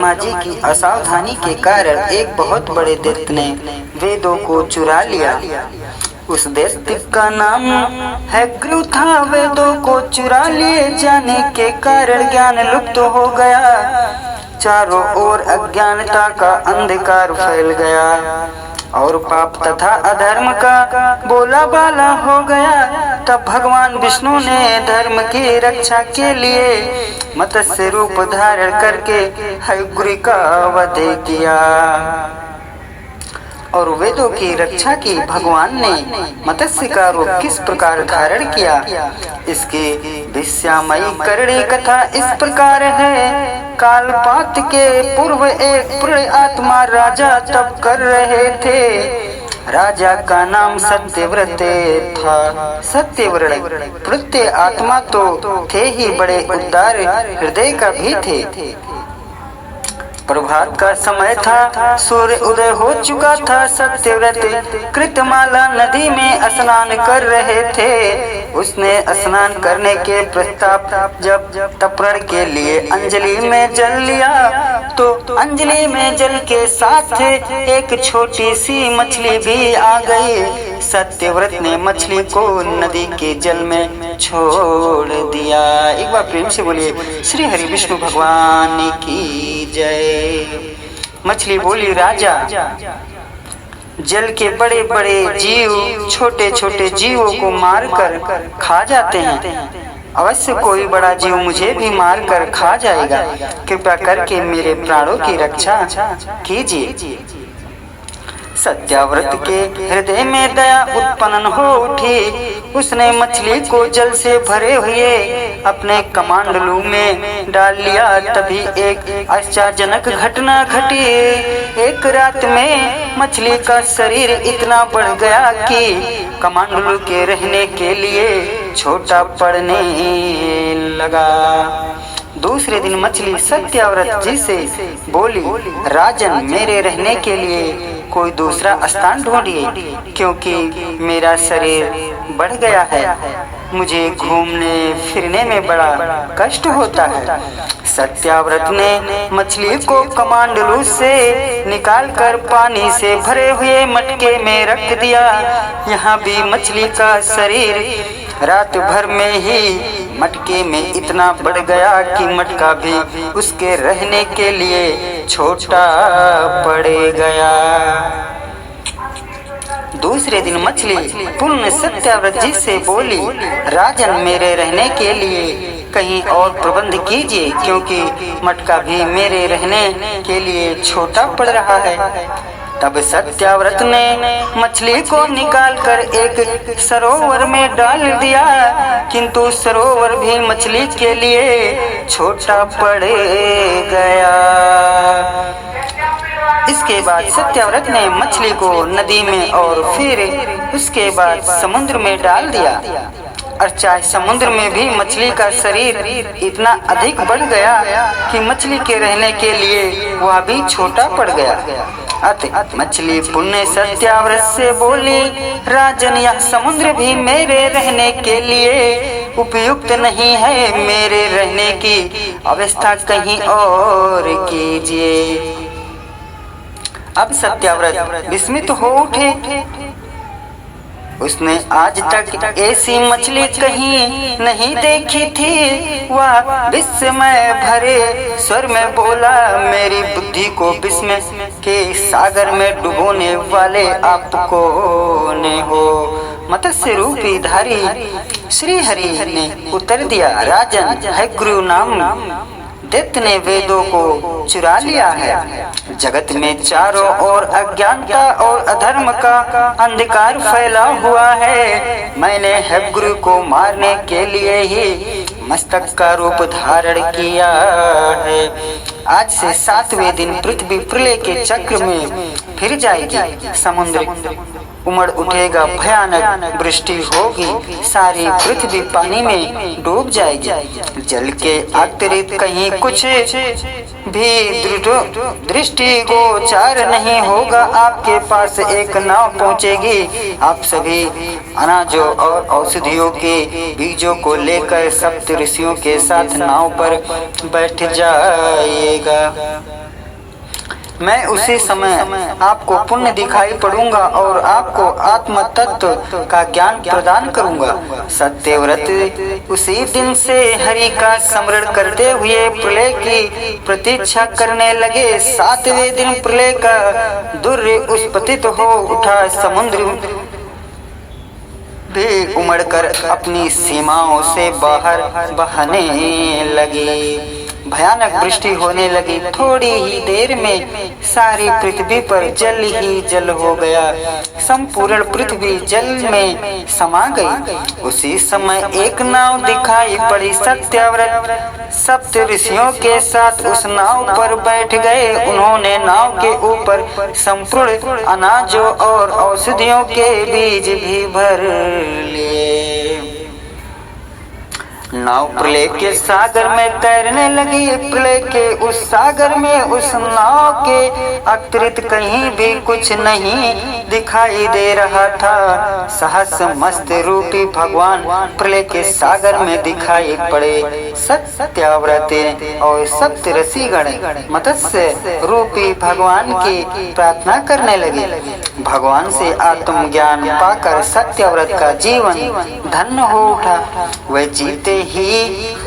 ब्रह्मा जी की असावधानी के कारण एक बहुत बड़े दैत्य ने वेदों को चुरा लिया। उस दैत्य का नाम हैग्रीव था। वेदों को चुरा लिए जाने के कारण ज्ञान लुप्त हो गया। चारों ओर अज्ञानता का अंधकार फैल गया और पाप तथा अधर्म का बोला बाला हो गया। तब भगवान विष्णु ने धर्म की रक्षा के लिए मत्स्य रूप धारण करके हैग्रीव का वध किया और वेदों की रक्षा की। भगवान ने मत्स्य का रूप किस प्रकार धारण किया, इसकी विस्मयी करणी कथा इस प्रकार है। कालपात के पूर्व एक प्रिय आत्मा राजा तप कर रहे थे। राजा का नाम सत्यव्रत था। सत्यव्रत प्रत्यय आत्मा तो थे ही, बड़े उदार हृदय का भी थे। प्रभात का समय था, सूर्य उदय हो चुका था। सत्यव्रत कृतमाला नदी में स्नान कर रहे थे। उसने स्नान करने के प्रस्ताव जब तर्पण के लिए अंजलि में जल लिया तो अंजलि में जल के साथ एक छोटी सी मछली भी आ गई। सत्यव्रत ने मछली को नदी के जल में छोड़ दिया। एक बार प्रेम से बोलिए श्री हरि विष्णु भगवान की जय। मछली बोली, राजा, जल के बड़े बड़े जीव छोटे छोटे जीवों को मारकर खा जाते हैं। अवश्य कोई बड़ा जीव मुझे भी मारकर खा जाएगा। कृपया करके मेरे प्राणों की रक्षा कीजिए। सत्याव्रत के हृदय में दया उत्पन्न हो उठी। उसने मछली को जल से भरे हुए अपने कमंडलू में डाल लिया। तभी एक आश्चर्यजनक घटना घटी। एक रात में मछली का शरीर इतना बढ़ गया कि कमंडलू के रहने के लिए छोटा पड़ने लगा। दूसरे दिन मछली सत्याव्रत जी से बोली, राजन, मेरे रहने के लिए कोई दूसरा स्थान ढूंढिए, क्योंकि मेरा शरीर बढ़ गया है। मुझे घूमने फिरने में बड़ा कष्ट होता है। सत्याव्रत ने मछली को कमंडलू से निकालकर पानी से भरे हुए मटके में रख दिया। यहाँ भी मछली का शरीर रात भर में ही मटके में इतना बढ़ गया कि मटका भी उसके रहने के लिए छोटा पड़ गया। दूसरे दिन मछली पुनः सत्याव्रत जी से बोली, राजन, मेरे रहने के लिए कहीं और प्रबंध कीजिए, क्योंकि मटका भी मेरे रहने के लिए छोटा पड़ रहा है। तब सत्याव्रत ने मछली को निकालकर एक सरोवर में डाल दिया, किंतु सरोवर भी मछली के लिए छोटा पड़ गया। इसके बाद सत्याव्रत ने मछली को नदी में और फिर उसके बाद समुद्र में डाल दिया। और चाहे समुद्र में भी मछली का शरीर इतना अधिक बढ़ गया कि मछली के रहने के लिए वह भी छोटा पड़ गया। अतः मछली पुण्य सत्याव्रत से बोली, राजन, यह समुद्र भी मेरे रहने के लिए उपयुक्त नहीं है। मेरे रहने की अवस्था कहीं और कीजिए। अब सत्याव्रत विस्मित हो उठे। उसने आज तक ऐसी मछली कहीं नहीं देखी थी। वह विस्मय भरे स्वर में बोला, मेरी बुद्धि को विस्मय के सागर में डुबोने वाले आप कौन हो? मत्स्य रूपी धारी श्री हरि ने उत्तर दिया, राजन, हैग्रीव नाम दैत्य ने वेदों को चुरा लिया है। जगत में चारों ओर अज्ञानता और अधर्म का अंधकार फैला हुआ है। मैंने हैग्रीव को मारने के लिए ही मस्तक का रूप धारण किया है। आज से 7वें दिन पृथ्वी प्रलय के चक्र में फिर जाएगी। समुद्र उमड़ उठेगा, भयानक वृष्टि होगी, सारी पृथ्वी पानी में डूब जाएगी। जल के अतिरिक्त कहीं कुछ भी दृष्टि गोचर नहीं होगा। आपके पास एक नाव पहुंचेगी। आप सभी अनाजों और औषधियों के बीजों को लेकर सप्त ऋषियों के साथ नाव पर बैठ जाइएगा। मैं उसी समय आपको पुण्य दिखाई पड़ूंगा और आपको आत्म तत्व का ज्ञान प्रदान करूंगा। सत्यव्रत उसी दिन से हरि का स्मरण करते हुए प्रलय की प्रतीक्षा करने लगे। 7वें दिन प्रलय का दुर्य उत्पतित हो उठा। समुद्र भी उमड़कर अपनी सीमाओं से बाहर बहने लगे। भयानक वृष्टि होने लगी। थोड़ी ही देर में सारी पृथ्वी पर जल ही जल हो गया। संपूर्ण पृथ्वी जल में समा गई। उसी समय एक नाव दिखाई पड़ी। सत्यव्रत 7 ऋषियों के साथ उस नाव पर बैठ गए। उन्होंने नाव के ऊपर संपूर्ण अनाजों और औषधियों के बीज भी भर लिए। नाव प्रलय के सागर में तैरने लगी। प्रलय के उस सागर में उस नाव के अतिरिक्त कहीं भी कुछ नहीं दिखाई दे रहा था। सहस्र मस्त रूपी भगवान प्रलय के सागर में दिखाई पड़े। सत्याव्रत और सप्त ऋषिगण मत्स्य रूपी भगवान की प्रार्थना करने लगे। भगवान से आत्मज्ञान पाकर सत्यव्रत का जीवन धन्य हो उठा। वह जीते ही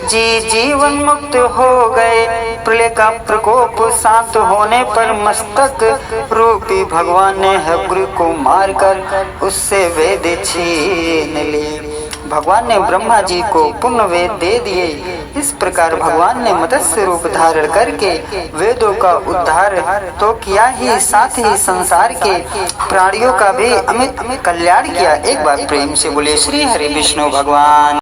जीवन मुक्त हो गए। प्रलय का प्रकोप शांत होने पर मस्तक रूपी भगवान ने हव्र को मारकर उससे वेद छीन लिए। भगवान ने ब्रह्मा जी को पूर्ण वेद दे दिए। इस प्रकार भगवान ने मत्स्य रूप धारण करके वेदों का उद्धार तो किया ही, साथ ही संसार के प्राणियों का भी अमित कल्याण किया। एक बार प्रेम से बोले श्री हरि विष्णु भगवान।